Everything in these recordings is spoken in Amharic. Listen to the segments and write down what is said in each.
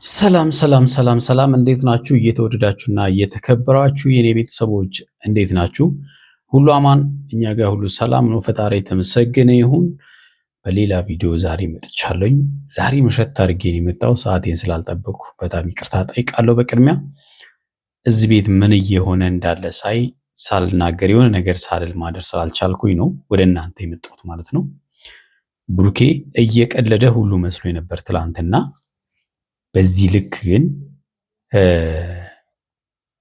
ሰላም እንዴት ናችሁ? እየተወደዳችሁና እየተከበራችሁ የኔ ቤተሰቦች እንዴት ናችሁ? ሁሉ አማን፣ እኛ ጋር ሁሉ ሰላም ነው። ፈጣሪ የተመሰገነ ይሁን። በሌላ ቪዲዮ ዛሬ መጥቻለሁኝ። ዛሬ መሸት አድርጌ ነው የመጣው፣ ሰዓቴን ስላልጠበቅኩ በጣም ይቅርታ ጠይቃለሁ። በቅድሚያ እዚህ ቤት ምን እየሆነ እንዳለ ሳልናገር የሆነ ነገር ሳልል ማደር ስላልቻልኩኝ ነው ወደ እናንተ የመጣሁት ማለት ነው። ብሩኬ እየቀለደ ሁሉ መስሎ ነበር ትላንትና። በዚህ ልክ ግን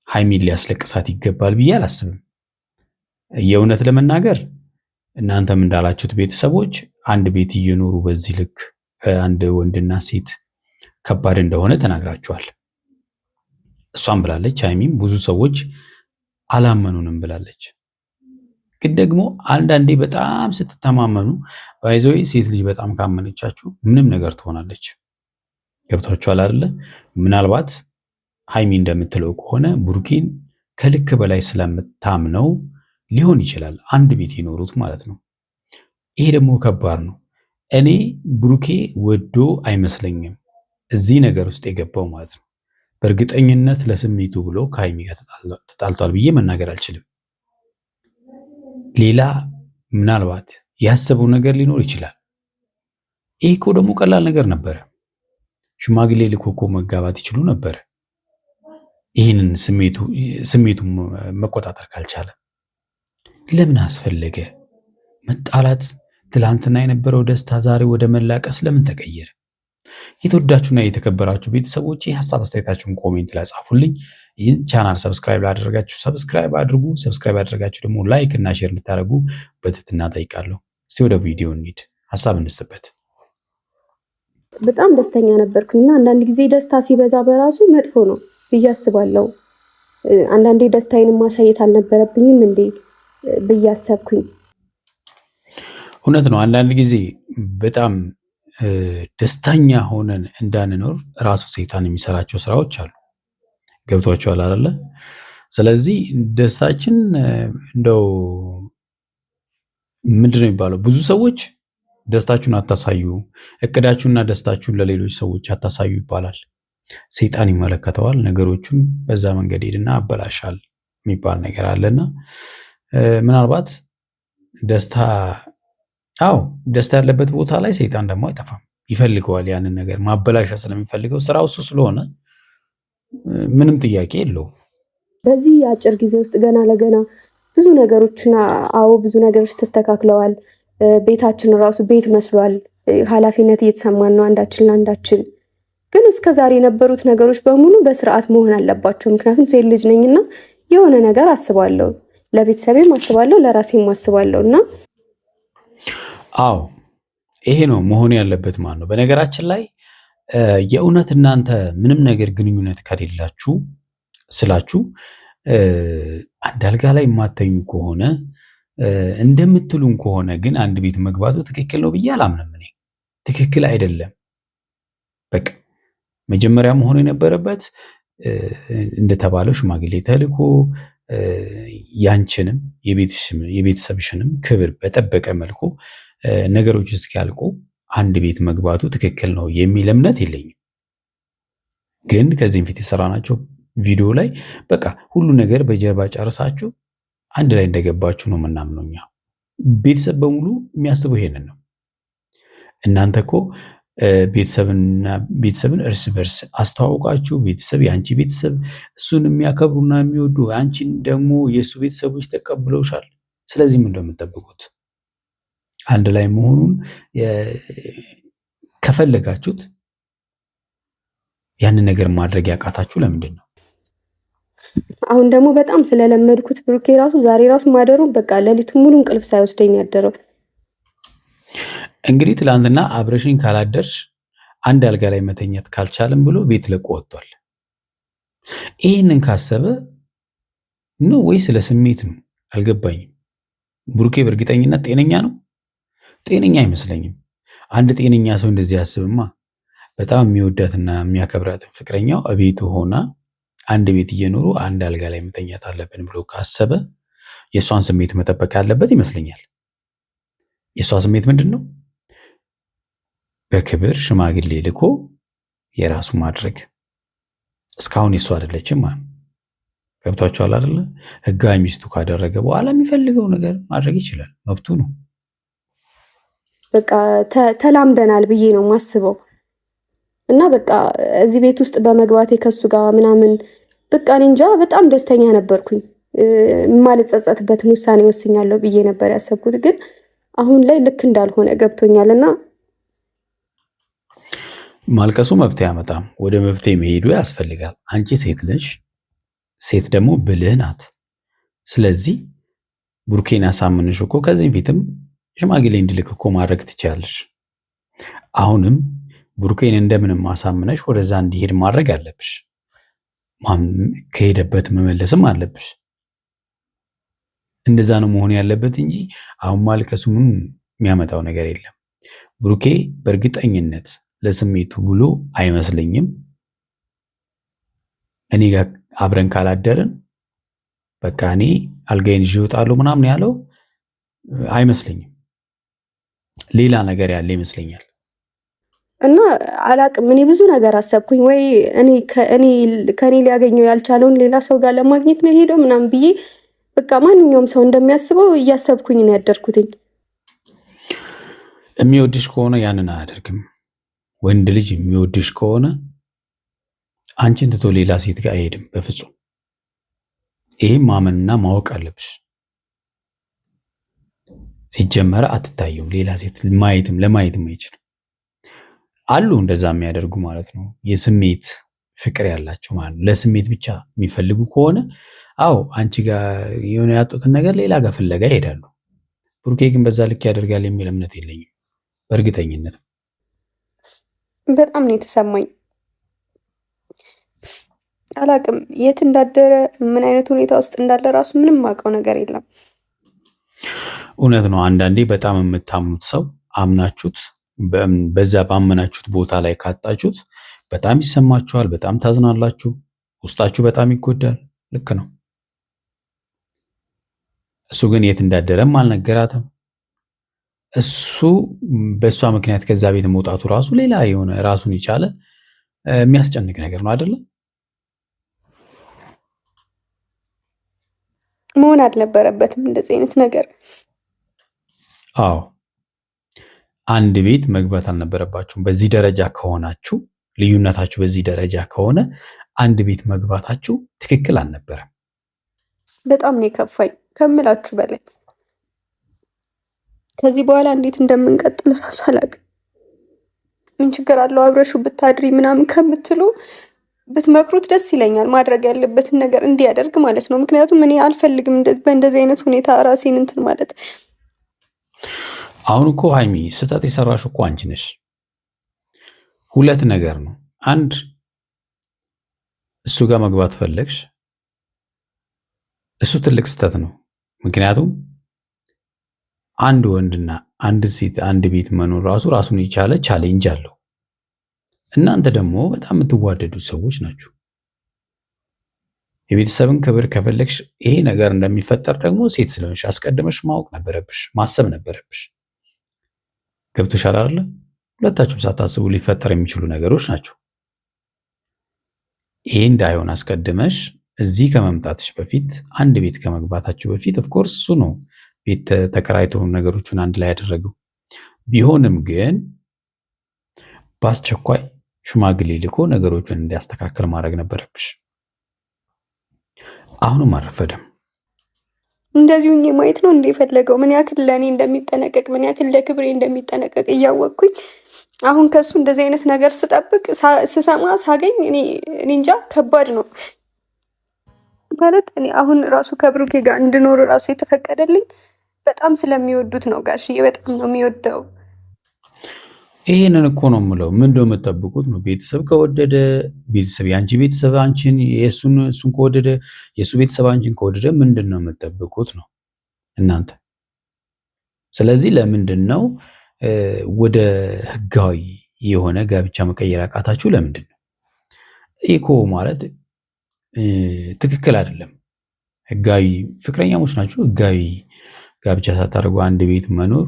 ሀይሚን ሊያስለቅሳት ይገባል ብዬ አላስብም። የእውነት ለመናገር እናንተም እንዳላችሁት ቤተሰቦች አንድ ቤት እየኖሩ በዚህ ልክ አንድ ወንድና ሴት ከባድ እንደሆነ ተናግራችኋል። እሷም ብላለች፣ ሀይሚም ብዙ ሰዎች አላመኑንም ብላለች። ግን ደግሞ አንዳንዴ በጣም ስትተማመኑ ባይዘው ሴት ልጅ በጣም ካመነቻችሁ ምንም ነገር ትሆናለች። ገብቷችኋል አይደለ? ምናልባት ሀይሚ እንደምትለው ከሆነ ብሩኬን ከልክ በላይ ስለምታምነው ሊሆን ይችላል አንድ ቤት የኖሩት ማለት ነው። ይሄ ደግሞ ከባድ ነው። እኔ ብሩኬ ወዶ አይመስለኝም እዚህ ነገር ውስጥ የገባው ማለት ነው። በእርግጠኝነት ለስሜቱ ብሎ ከሀይሚ ጋር ተጣልቷል ብዬ መናገር አልችልም። ሌላ ምናልባት ያሰበው ነገር ሊኖር ይችላል። ይሄ እኮ ደግሞ ቀላል ነገር ነበረ። ሽማግሌ ልኮ እኮ መጋባት ይችሉ ነበር። ይህንን ስሜቱን መቆጣጠር ካልቻለ ለምን አስፈለገ መጣላት? ትላንትና የነበረው ደስታ ዛሬ ወደ መላቀስ ለምን ተቀየረ? የተወዳችሁና የተከበራችሁ ቤተሰቦች ሀሳብ አስተያየታችሁን ኮሜንት ላይ ጻፉልኝ። ይህን ቻናል ሰብስክራይብ ላደረጋችሁ ሰብስክራይብ አድርጉ። ሰብስክራይብ ያደረጋችሁ ደግሞ ላይክ እና ሼር እንድታደርጉ በትህትና ጠይቃለሁ። እስቲ ወደ ቪዲዮ እንሂድ፣ ሀሳብ እንስጥበት። በጣም ደስተኛ ነበርኩኝና አንዳንድ ጊዜ ደስታ ሲበዛ በራሱ መጥፎ ነው ብዬ አስባለሁ። አንዳንዴ ደስታዬን ማሳየት አልነበረብኝም እንዴ ብዬ አሰብኩኝ። እውነት ነው። አንዳንድ ጊዜ በጣም ደስተኛ ሆነን እንዳንኖር ራሱ ሰይጣን የሚሰራቸው ስራዎች አሉ። ገብቷችኋል አይደለ? ስለዚህ ደስታችን እንደው ምንድን ነው የሚባለው? ብዙ ሰዎች ደስታችሁን አታሳዩ፣ እቅዳችሁንና ደስታችሁን ለሌሎች ሰዎች አታሳዩ ይባላል። ሰይጣን ይመለከተዋል፣ ነገሮቹን በዛ መንገድ ሄድና አበላሻል የሚባል ነገር አለና ምናልባት ደስታ ያለበት ቦታ ላይ ሰይጣን ደግሞ አይጠፋም፣ ይፈልገዋል። ያንን ነገር ማበላሻ ስለሚፈልገው ስራው እሱ ስለሆነ ምንም ጥያቄ የለውም። በዚህ አጭር ጊዜ ውስጥ ገና ለገና ብዙ ነገሮች ተስተካክለዋል። ቤታችን ራሱ ቤት መስሏል። ኃላፊነት እየተሰማን ነው አንዳችን ለአንዳችን። ግን እስከዛሬ የነበሩት ነገሮች በሙሉ በስርዓት መሆን አለባቸው። ምክንያቱም ሴት ልጅ ነኝና የሆነ ነገር አስባለሁ፣ ለቤተሰቤም አስባለሁ፣ ለራሴም አስባለሁ እና ይሄ ነው መሆን ያለበት ማለት ነው። በነገራችን ላይ የእውነት እናንተ ምንም ነገር ግንኙነት ከሌላችሁ ስላችሁ አንድ አልጋ ላይ የማተኙ ከሆነ እንደምትሉን ከሆነ ግን አንድ ቤት መግባቱ ትክክል ነው ብዬ አላምንም። እኔ ትክክል አይደለም። በቃ መጀመሪያ መሆን የነበረበት እንደተባለው ሽማግሌ ተልኮ ያንቺንም የቤተሰብሽንም ክብር በጠበቀ መልኩ ነገሮች እስኪያልቁ አንድ ቤት መግባቱ ትክክል ነው የሚል እምነት የለኝም። ግን ከዚህም ፊት የሰራናቸው ቪዲዮ ላይ በቃ ሁሉ ነገር በጀርባ ጨርሳችሁ አንድ ላይ እንደገባችሁ ነው የምናምነው እኛ። ቤተሰብ በሙሉ የሚያስበው ይሄንን ነው። እናንተ እኮ ቤተሰብን እርስ በርስ አስተዋውቃችሁ ቤተሰብ የአንቺ ቤተሰብ እሱን የሚያከብሩና የሚወዱ አንቺን ደግሞ የእሱ ቤተሰቦች ተቀብለውሻል። ስለዚህ ምን እንደምትጠብቁት አንድ ላይ መሆኑን ከፈለጋችሁት ያንን ነገር ማድረግ ያቃታችሁ ለምንድን ነው? አሁን ደግሞ በጣም ስለለመድኩት ብሩኬ ዛሬ ራሱ ማደሩ በቃ ሌሊት ሙሉ እንቅልፍ ሳይወስደኝ ያደረው። እንግዲህ ትላንትና አብረሽኝ ካላደርሽ አንድ አልጋ ላይ መተኛት ካልቻለም ብሎ ቤት ለቆ ወጥቷል። ይህንን ካሰበ ነው ወይ ስለ ስሜት ነው? አልገባኝም። ብሩኬ በእርግጠኝነት ጤነኛ ነው? ጤነኛ አይመስለኝም። አንድ ጤነኛ ሰው እንደዚህ ያስብማ። በጣም የሚወዳትና የሚያከብራትን ፍቅረኛው እቤቱ ሆና አንድ ቤት እየኖሩ አንድ አልጋ ላይ መተኛት አለብን ብሎ ካሰበ የእሷን ስሜት መጠበቅ ያለበት ይመስለኛል። የእሷ ስሜት ምንድን ነው? በክብር ሽማግሌ ልኮ የራሱ ማድረግ። እስካሁን የሱ አይደለችም ማለት ገብቷቸዋል አይደለ? ህጋዊ ሚስቱ ካደረገ በኋላ የሚፈልገው ነገር ማድረግ ይችላል፣ መብቱ ነው። በቃ ተላምደናል ብዬ ነው የማስበው። እና በቃ እዚህ ቤት ውስጥ በመግባቴ ከሱ ጋር ምናምን በቃ እኔ እንጃ በጣም ደስተኛ ነበርኩኝ። የማልጸጸትበትን ውሳኔ ወስኛለሁ ብዬ ነበር ያሰብኩት፣ ግን አሁን ላይ ልክ እንዳልሆነ ገብቶኛል። እና ማልቀሱ መብት ያመጣም፣ ወደ መብት መሄዱ ያስፈልጋል። አንቺ ሴት ልጅ፣ ሴት ደግሞ ብልህ ናት። ስለዚህ ቡርኬን ያሳምንሽ እኮ ከዚህ ፊትም ሽማግሌ እንዲልክ እኮ ማድረግ ትችላለሽ። አሁንም ቡርኬን እንደምንም ማሳምነሽ ወደዛ እንዲሄድ ማድረግ አለብሽ። ከሄደበት መመለስም አለብሽ። እንደዛ ነው መሆን ያለበት እንጂ አሁን ማልቀሱ ምን የሚያመጣው ነገር የለም። ቡርኬ በእርግጠኝነት ለስሜቱ ብሎ አይመስለኝም እኔ ጋር አብረን ካላደርን በቃ እኔ አልጋዬን ይዤ እወጣለሁ ምናምን ያለው አይመስለኝም። ሌላ ነገር ያለ ይመስለኛል። እና አላቅም፣ እኔ ብዙ ነገር አሰብኩኝ። ወይ እኔ ከኔ ሊያገኘው ያልቻለውን ሌላ ሰው ጋር ለማግኘት ነው ሄደው ምናምን ብዬ በቃ ማንኛውም ሰው እንደሚያስበው እያሰብኩኝ ነው ያደርኩትኝ። የሚወድሽ ከሆነ ያንን አያደርግም። ወንድ ልጅ የሚወድሽ ከሆነ አንቺን ትቶ ሌላ ሴት ጋር አይሄድም በፍጹም። ይሄም ማመንና ማወቅ አለብሽ። ሲጀመረ አትታየውም፣ ሌላ ሴት ለማየትም አይችልም። አሉ እንደዛ የሚያደርጉ ማለት ነው፣ የስሜት ፍቅር ያላቸው ማለት ነው። ለስሜት ብቻ የሚፈልጉ ከሆነ አዎ አንቺ ጋር የሆነ ያጡትን ነገር ሌላ ጋር ፍለጋ ይሄዳሉ። ቡርኬ ግን በዛ ልክ ያደርጋል የሚል እምነት የለኝም በእርግጠኝነት። በጣም ነው የተሰማኝ። አላቅም የት እንዳደረ ምን አይነት ሁኔታ ውስጥ እንዳለ ራሱ ምንም አውቀው ነገር የለም። እውነት ነው። አንዳንዴ በጣም የምታምኑት ሰው አምናችሁት በዛ ባመናችሁት ቦታ ላይ ካጣችሁት በጣም ይሰማችኋል፣ በጣም ታዝናላችሁ፣ ውስጣችሁ በጣም ይጎዳል። ልክ ነው። እሱ ግን የት እንዳደረም አልነገራትም። እሱ በእሷ ምክንያት ከዛ ቤት መውጣቱ ራሱ ሌላ የሆነ ራሱን የቻለ የሚያስጨንቅ ነገር ነው አይደለም? መሆን አልነበረበትም እንደዚህ አይነት ነገር። አዎ አንድ ቤት መግባት አልነበረባችሁም። በዚህ ደረጃ ከሆናችሁ፣ ልዩነታችሁ በዚህ ደረጃ ከሆነ አንድ ቤት መግባታችሁ ትክክል አልነበረም። በጣም ነው የከፋኝ ከምላችሁ በላይ። ከዚህ በኋላ እንዴት እንደምንቀጥል ራሱ አላውቅም። ምን ችግር አለው አብረሹ ብታድሪ ምናምን ከምትሉ ብትመክሩት ደስ ይለኛል። ማድረግ ያለበትን ነገር እንዲያደርግ ማለት ነው። ምክንያቱም እኔ አልፈልግም በእንደዚህ አይነት ሁኔታ ራሴን እንትን ማለት። አሁን እኮ ሀይሚ ስህተት የሰራሽ እኮ አንቺ ነሽ። ሁለት ነገር ነው። አንድ እሱ ጋር መግባት ፈለግሽ፣ እሱ ትልቅ ስህተት ነው። ምክንያቱም አንድ ወንድና አንድ ሴት አንድ ቤት መኖር ራሱን የቻለ ቻሌንጅ አለው። እናንተ ደግሞ በጣም የምትዋደዱ ሰዎች ናችሁ። የቤተሰብን ክብር ከፈለግሽ ይሄ ነገር እንደሚፈጠር ደግሞ ሴት ስለሆንሽ አስቀድመሽ ማወቅ ነበረብሽ፣ ማሰብ ነበረብሽ። ገብቶሻል አይደለ? ሁለታችሁም ሳታስቡ ሊፈጠር የሚችሉ ነገሮች ናቸው። ይሄ እንዳይሆን አስቀድመሽ እዚህ ከመምጣትሽ በፊት አንድ ቤት ከመግባታችሁ በፊት ኦፍኮርስ እሱ ነው ቤት ተከራይቶ ነገሮችን አንድ ላይ ያደረገው። ቢሆንም ግን በአስቸኳይ ሽማግሌ ልኮ ነገሮችን እንዲያስተካክል ማድረግ ነበረብሽ። አሁንም አልረፈደም። እንደዚሁ ማየት ነው እንደፈለገው ምን ያክል ለእኔ እንደሚጠነቀቅ ምን ያክል ለክብሬ እንደሚጠነቀቅ እያወቅኩኝ አሁን ከሱ እንደዚህ አይነት ነገር ስጠብቅ ስሰማ ሳገኝ እኔ እንጃ ከባድ ነው ማለት። እኔ አሁን ራሱ ከብሩኬ ጋር እንድኖር ራሱ የተፈቀደልኝ በጣም ስለሚወዱት ነው። ጋሽዬ በጣም ነው የሚወደው። ይሄንን እኮ ነው የምለው። ምን እንደው የምጠብቁት ነው? ቤተሰብ ከወደደ ቤተሰብ የአንቺ ቤተሰብ አንቺን እሱን ከወደደ የእሱ ቤተሰብ አንቺን ከወደደ ምንድን ነው የምጠብቁት ነው እናንተ? ስለዚህ ለምንድን ነው ወደ ህጋዊ የሆነ ጋብቻ መቀየር አቃታችሁ? ለምንድን ነው? እኮ ማለት ትክክል አይደለም። ህጋዊ ፍቅረኛሞች ናችሁ። ህጋዊ ጋብቻ ሳታደርጉ አንድ ቤት መኖር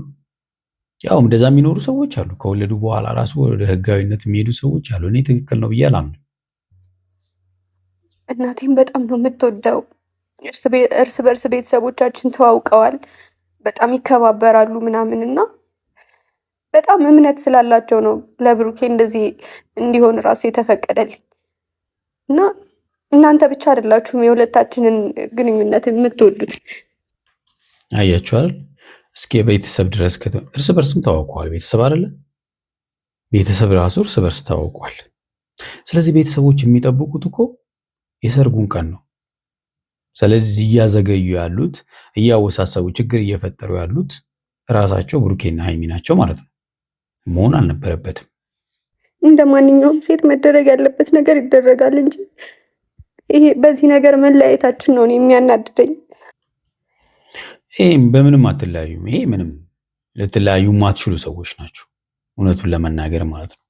ያው እንደዛ የሚኖሩ ሰዎች አሉ። ከወለዱ በኋላ ራሱ ወደ ህጋዊነት የሚሄዱ ሰዎች አሉ። እኔ ትክክል ነው ብዬ አላምንም። እናቴም በጣም ነው የምትወደው። እርስ በርስ ቤተሰቦቻችን ተዋውቀዋል። በጣም ይከባበራሉ ምናምን እና በጣም እምነት ስላላቸው ነው ለብሩኬ እንደዚህ እንዲሆን ራሱ የተፈቀደልኝ እና እናንተ ብቻ አይደላችሁም የሁለታችንን ግንኙነት የምትወዱት። አያችሁ አይደል? እስኪ ቤተሰብ ድረስ እርስ በርስም ተዋውቀዋል። ቤተሰብ አይደለ? ቤተሰብ ራሱ እርስ በርስ ተዋውቋል። ስለዚህ ቤተሰቦች የሚጠብቁት እኮ የሰርጉን ቀን ነው። ስለዚህ እያዘገዩ ያሉት እያወሳሰቡ ችግር እየፈጠሩ ያሉት ራሳቸው ብሩኬና ሀይሚ ናቸው ማለት ነው። መሆን አልነበረበትም። እንደ ማንኛውም ሴት መደረግ ያለበት ነገር ይደረጋል እንጂ ይሄ በዚህ ነገር መለያየታችን ነው የሚያናድደኝ። ይሄም በምንም አትለያዩም። ይሄ ምንም ልትለያዩ ማትችሉ ሰዎች ናቸው እውነቱን ለመናገር ማለት ነው።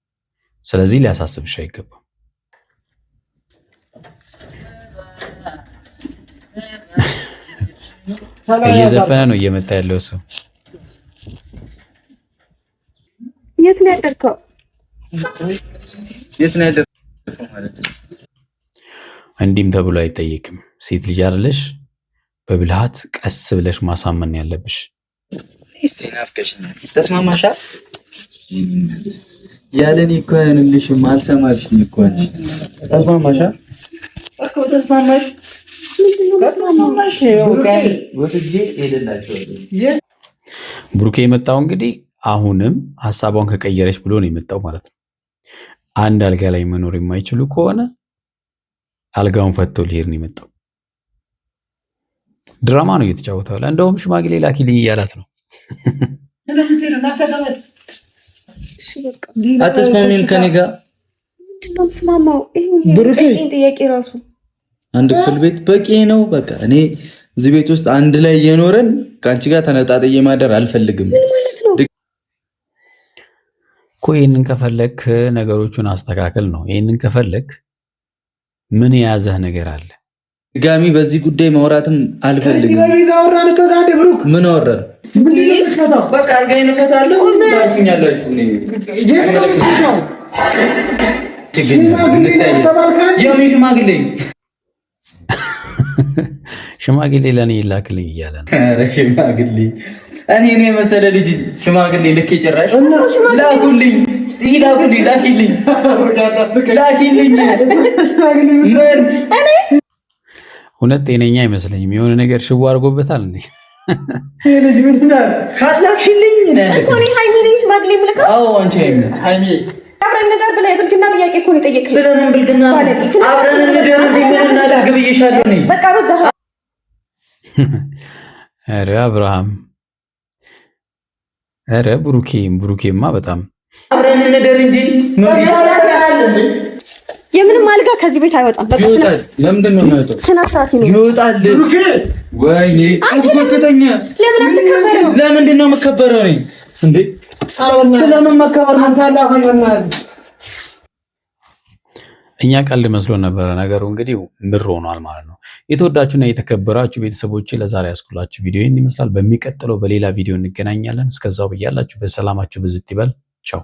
ስለዚህ ሊያሳስብሽ አይገባም። እየዘፈነ ነው እየመጣ ያለው ሰው። የት ነው ያደርከው? የት ነው ያደርከው ማለት ነው። እንዲህም ተብሎ አይጠየቅም። ሴት ልጅ አይደለሽ? በብልሃት ቀስ ብለሽ ማሳመን ያለብሽ። ናፍቀሽኛል። ተስማማሻ? ያለኔ እኮ አይሆንልሽም። አልሰማልሽኝ እኮ አንቺ። ተስማማሻ? እኮ ተስማማሽ? ብሩኬ የመጣው እንግዲህ አሁንም ሀሳቧን ከቀየረች ብሎ ነው የመጣው ማለት ነው። አንድ አልጋ ላይ መኖር የማይችሉ ከሆነ አልጋውን ፈቶ ሊሄድ ነው የመጣው። ድራማ ነው እየተጫወተው ያለ። እንደውም ሽማግሌ ላኪልኝ እያላት ነው። አትስማሚም ከኔ ጋር? ምንድን ነው የምስማማው? ይሄ ጥያቄ ራሱ አንድ ክፍል ቤት በቂ ነው። በቃ እኔ እዚህ ቤት ውስጥ አንድ ላይ እየኖረን ከአንቺ ጋር ተነጣጥዬ ማደር አልፈልግም። ምን ማለት ነው እኮ? ይህንን ከፈለክ ነገሮቹን አስተካከል ነው። ይህንን ከፈለክ ምን የያዘህ ነገር አለ? ድጋሚ በዚህ ጉዳይ ማውራትም አልፈልግም። ምን አወራን? በቃ አልጋዬን እፈታለሁ። ታርፉኛላችሁ። ሽማግሌ ሽማግሌ ለእኔ ይላክልኝ እያለ ነው። ሽማግሌ እኔ መሰለ ልጅ ሽማግሌ ልክ ጭራሽ ላኩልኝ፣ ላኪልኝ። ምን እውነት ጤነኛ አይመስለኝም። የሆነ ነገር ሽቦ አድርጎበታል እንዴ? ካላክሽልኝ እኮ እኔ ሀይሚ ነኝ ሽማግሌ ምልካ። አዎ አንቺ ሀይሚ አብረን እንደር ብላ የብልግና ጥያቄ እኮ ነው የጠየቅሽኝ። ስለምን ብልግና? አብረን እንደር እንጂ ምን እናደርግ ብዬሻለሁ እኔ። በቃ በዛ። ኧረ አብርሃም፣ ኧረ ብሩኬማ በጣም አብረን እንደር እንጂ የምንም አልጋ ከዚህ ቤት አይወጣም። በቃ ለምንድን ነው የማይወጣው? ስነ ስርዓት ይወጣል። ወይኔ አንተኛ ለምን አትከበረው? ለምንድን ነው የምከበረው እኔ እንዴ? ስለምን መከበር ነው? እኛ ቀልድ መስሎ ነበረ ነገሩ፣ እንግዲህ ምር ሆኗል ማለት ነው። የተወዳችሁና የተከበራችሁ ቤተሰቦች ለዛሬ ያስኩላችሁ ቪዲዮ ይህን ይመስላል። በሚቀጥለው በሌላ ቪዲዮ እንገናኛለን። እስከዛው ብያላችሁ በሰላማችሁ ብዝት ይበል። ቻው